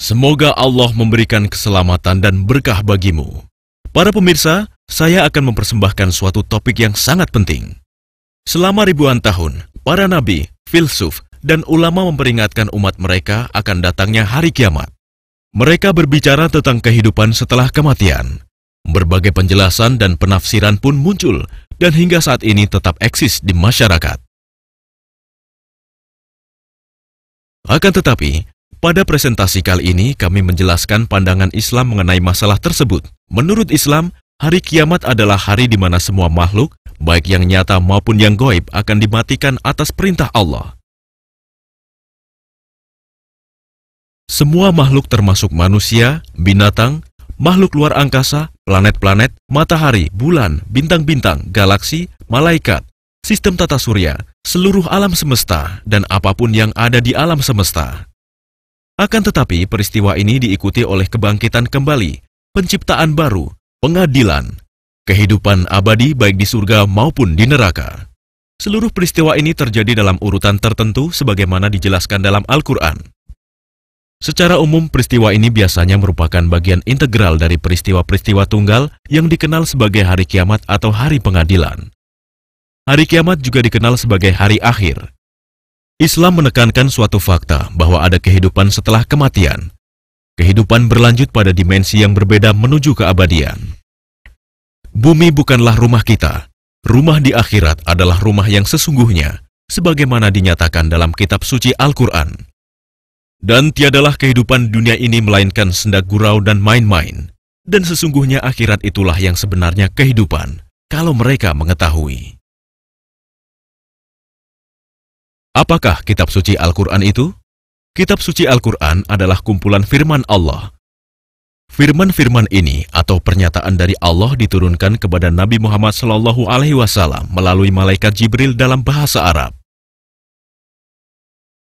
Semoga Allah memberikan keselamatan dan berkah bagimu. Para pemirsa, saya akan mempersembahkan suatu topik yang sangat penting. Selama ribuan tahun, para nabi, filsuf, dan ulama memperingatkan umat mereka akan datangnya hari kiamat. Mereka berbicara tentang kehidupan setelah kematian. Berbagai penjelasan dan penafsiran pun muncul dan hingga saat ini tetap eksis di masyarakat. Akan tetapi, pada presentasi kali ini kami menjelaskan pandangan Islam mengenai masalah tersebut. Menurut Islam, hari kiamat adalah hari di mana semua makhluk, baik yang nyata maupun yang gaib, akan dimatikan atas perintah Allah. Semua makhluk termasuk manusia, binatang, makhluk luar angkasa, planet-planet, matahari, bulan, bintang-bintang, galaksi, malaikat, sistem tata surya, seluruh alam semesta, dan apapun yang ada di alam semesta. Akan tetapi, peristiwa ini diikuti oleh kebangkitan kembali, penciptaan baru, pengadilan, kehidupan abadi baik di surga maupun di neraka. Seluruh peristiwa ini terjadi dalam urutan tertentu sebagaimana dijelaskan dalam Al-Quran. Secara umum, peristiwa ini biasanya merupakan bagian integral dari peristiwa-peristiwa tunggal yang dikenal sebagai hari kiamat atau hari pengadilan. Hari kiamat juga dikenal sebagai hari akhir. Islam menekankan suatu fakta bahwa ada kehidupan setelah kematian. Kehidupan berlanjut pada dimensi yang berbeda menuju keabadian. Bumi bukanlah rumah kita. Rumah di akhirat adalah rumah yang sesungguhnya, sebagaimana dinyatakan dalam kitab suci Al-Quran. Dan tiadalah kehidupan dunia ini melainkan sendak gurau dan main-main. Dan sesungguhnya akhirat itulah yang sebenarnya kehidupan, kalau mereka mengetahui. Apakah kitab suci Al-Quran itu? Kitab suci Al-Quran adalah kumpulan firman Allah. Firman-firman ini atau pernyataan dari Allah diturunkan kepada Nabi Muhammad SAW melalui malaikat Jibril dalam bahasa Arab.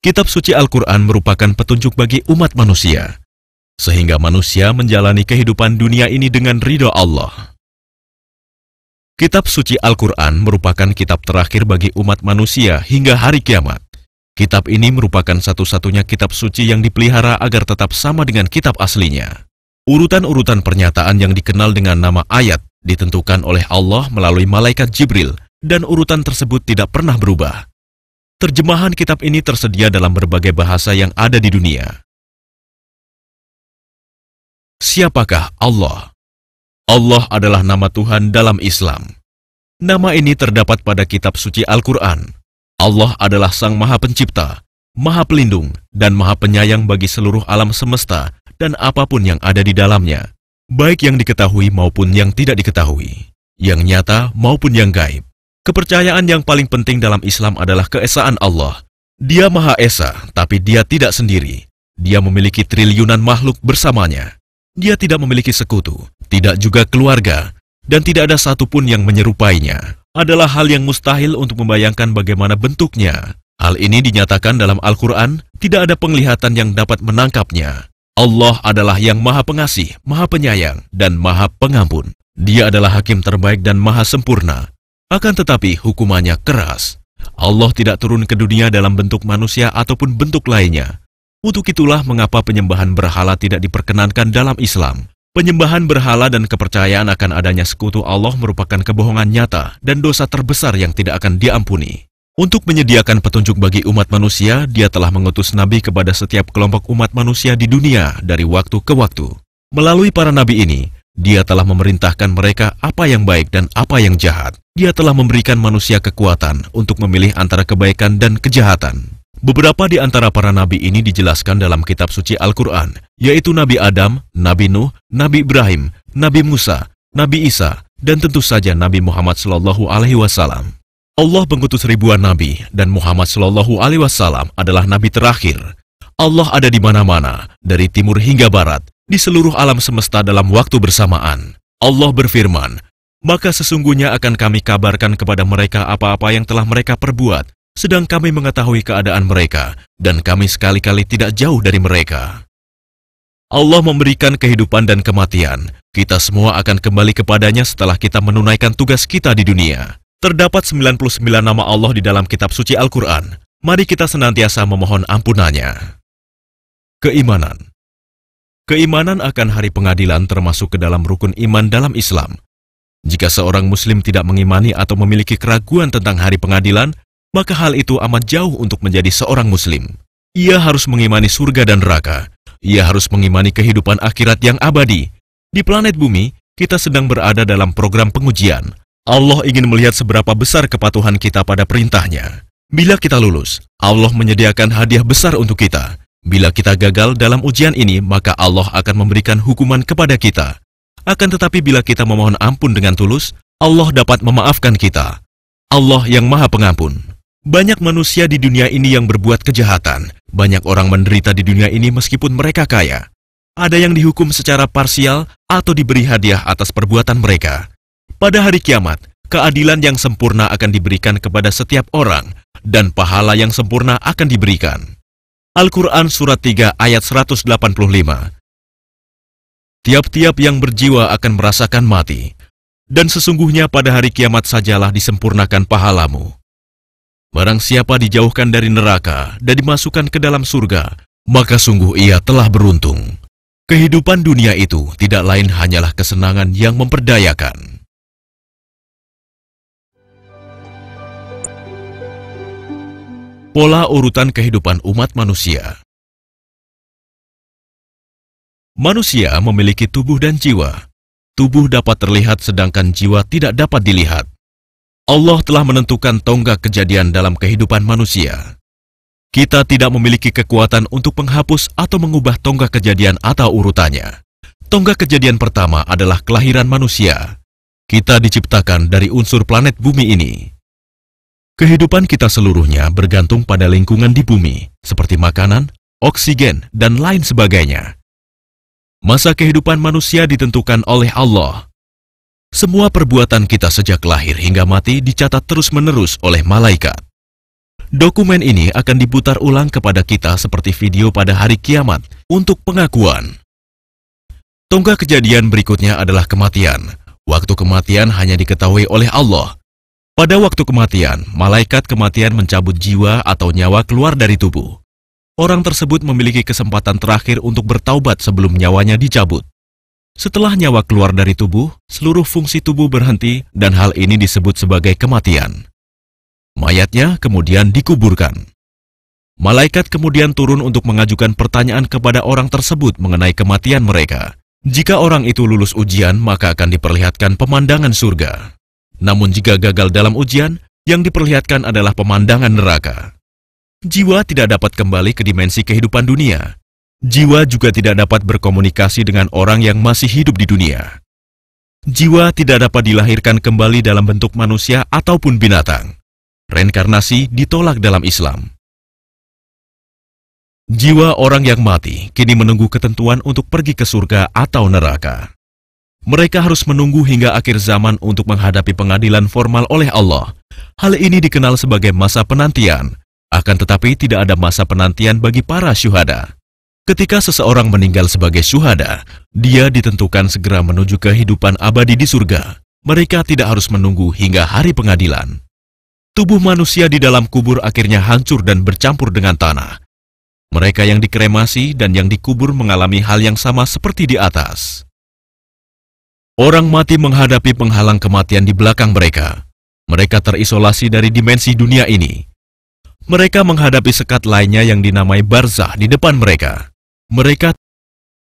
Kitab suci Al-Quran merupakan petunjuk bagi umat manusia, sehingga manusia menjalani kehidupan dunia ini dengan ridho Allah. Kitab suci Al-Quran merupakan kitab terakhir bagi umat manusia hingga hari kiamat. Kitab ini merupakan satu-satunya kitab suci yang dipelihara agar tetap sama dengan kitab aslinya. Urutan-urutan pernyataan yang dikenal dengan nama ayat ditentukan oleh Allah melalui malaikat Jibril, dan urutan tersebut tidak pernah berubah. Terjemahan kitab ini tersedia dalam berbagai bahasa yang ada di dunia. Siapakah Allah? Allah adalah nama Tuhan dalam Islam. Nama ini terdapat pada kitab suci Al-Quran. Allah adalah Sang Maha Pencipta, Maha Pelindung, dan Maha Penyayang bagi seluruh alam semesta dan apapun yang ada di dalamnya, baik yang diketahui maupun yang tidak diketahui, yang nyata maupun yang gaib. Kepercayaan yang paling penting dalam Islam adalah keesaan Allah. Dia Maha Esa, tapi Dia tidak sendiri. Dia memiliki triliunan makhluk bersamanya. Dia tidak memiliki sekutu, tidak juga keluarga, dan tidak ada satupun yang menyerupainya. Adalah hal yang mustahil untuk membayangkan bagaimana bentuknya. Hal ini dinyatakan dalam Al-Quran, tidak ada penglihatan yang dapat menangkapnya. Allah adalah yang Maha Pengasih, Maha Penyayang, dan Maha Pengampun. Dia adalah Hakim terbaik dan Maha Sempurna. Akan tetapi hukumannya keras. Allah tidak turun ke dunia dalam bentuk manusia ataupun bentuk lainnya. Untuk itulah mengapa penyembahan berhala tidak diperkenankan dalam Islam. Penyembahan berhala dan kepercayaan akan adanya sekutu Allah merupakan kebohongan nyata dan dosa terbesar yang tidak akan diampuni. Untuk menyediakan petunjuk bagi umat manusia, Dia telah mengutus nabi kepada setiap kelompok umat manusia di dunia dari waktu ke waktu. Melalui para nabi ini, Dia telah memerintahkan mereka apa yang baik dan apa yang jahat. Dia telah memberikan manusia kekuatan untuk memilih antara kebaikan dan kejahatan. Beberapa di antara para nabi ini dijelaskan dalam kitab suci Al-Quran, yaitu Nabi Adam, Nabi Nuh, Nabi Ibrahim, Nabi Musa, Nabi Isa, dan tentu saja Nabi Muhammad SAW. Allah mengutus ribuan nabi, dan Muhammad SAW adalah nabi terakhir. Allah ada di mana-mana, dari timur hingga barat, di seluruh alam semesta dalam waktu bersamaan. Allah berfirman, "Maka sesungguhnya akan kami kabarkan kepada mereka apa-apa yang telah mereka perbuat, sedang kami mengetahui keadaan mereka, dan kami sekali-kali tidak jauh dari mereka." Allah memberikan kehidupan dan kematian. Kita semua akan kembali kepadanya setelah kita menunaikan tugas kita di dunia. Terdapat 99 nama Allah di dalam kitab suci Al-Quran. Mari kita senantiasa memohon ampunannya. Keimanan. Keimanan akan hari pengadilan termasuk ke dalam rukun iman dalam Islam. Jika seorang Muslim tidak mengimani atau memiliki keraguan tentang hari pengadilan, maka hal itu amat jauh untuk menjadi seorang Muslim. Ia harus mengimani surga dan neraka. Ia harus mengimani kehidupan akhirat yang abadi. Di planet bumi, kita sedang berada dalam program pengujian. Allah ingin melihat seberapa besar kepatuhan kita pada perintahnya. Bila kita lulus, Allah menyediakan hadiah besar untuk kita. Bila kita gagal dalam ujian ini, maka Allah akan memberikan hukuman kepada kita. Akan tetapi bila kita memohon ampun dengan tulus, Allah dapat memaafkan kita. Allah yang Maha Pengampun. Banyak manusia di dunia ini yang berbuat kejahatan. Banyak orang menderita di dunia ini meskipun mereka kaya. Ada yang dihukum secara parsial atau diberi hadiah atas perbuatan mereka. Pada hari kiamat, keadilan yang sempurna akan diberikan kepada setiap orang dan pahala yang sempurna akan diberikan. Al-Quran Surat 3 ayat 185. Tiap-tiap yang berjiwa akan merasakan mati, dan sesungguhnya pada hari kiamat sajalah disempurnakan pahalamu. Barang siapa dijauhkan dari neraka dan dimasukkan ke dalam surga, maka sungguh ia telah beruntung. Kehidupan dunia itu tidak lain hanyalah kesenangan yang memperdayakan. Pola urutan kehidupan umat manusia. Manusia memiliki tubuh dan jiwa. Tubuh dapat terlihat sedangkan jiwa tidak dapat dilihat. Allah telah menentukan tonggak kejadian dalam kehidupan manusia. Kita tidak memiliki kekuatan untuk menghapus atau mengubah tonggak kejadian atau urutannya. Tonggak kejadian pertama adalah kelahiran manusia. Kita diciptakan dari unsur planet bumi ini. Kehidupan kita seluruhnya bergantung pada lingkungan di bumi, seperti makanan, oksigen, dan lain sebagainya. Masa kehidupan manusia ditentukan oleh Allah. Semua perbuatan kita sejak lahir hingga mati dicatat terus-menerus oleh malaikat. Dokumen ini akan diputar ulang kepada kita seperti video pada hari kiamat untuk pengakuan. Tonggak kejadian berikutnya adalah kematian. Waktu kematian hanya diketahui oleh Allah. Pada waktu kematian, malaikat kematian mencabut jiwa atau nyawa keluar dari tubuh. Orang tersebut memiliki kesempatan terakhir untuk bertaubat sebelum nyawanya dicabut. Setelah nyawa keluar dari tubuh, seluruh fungsi tubuh berhenti dan hal ini disebut sebagai kematian. Mayatnya kemudian dikuburkan. Malaikat kemudian turun untuk mengajukan pertanyaan kepada orang tersebut mengenai kematian mereka. Jika orang itu lulus ujian, maka akan diperlihatkan pemandangan surga. Namun jika gagal dalam ujian, yang diperlihatkan adalah pemandangan neraka. Jiwa tidak dapat kembali ke dimensi kehidupan dunia. Jiwa juga tidak dapat berkomunikasi dengan orang yang masih hidup di dunia. Jiwa tidak dapat dilahirkan kembali dalam bentuk manusia ataupun binatang. Reinkarnasi ditolak dalam Islam. Jiwa orang yang mati kini menunggu ketentuan untuk pergi ke surga atau neraka. Mereka harus menunggu hingga akhir zaman untuk menghadapi pengadilan formal oleh Allah. Hal ini dikenal sebagai masa penantian. Akan tetapi tidak ada masa penantian bagi para syuhada. Ketika seseorang meninggal sebagai syuhada, dia ditentukan segera menuju kehidupan abadi di surga. Mereka tidak harus menunggu hingga hari pengadilan. Tubuh manusia di dalam kubur akhirnya hancur dan bercampur dengan tanah. Mereka yang dikremasi dan yang dikubur mengalami hal yang sama seperti di atas. Orang mati menghadapi penghalang kematian di belakang mereka. Mereka terisolasi dari dimensi dunia ini. Mereka menghadapi sekat lainnya yang dinamai barzah di depan mereka. Mereka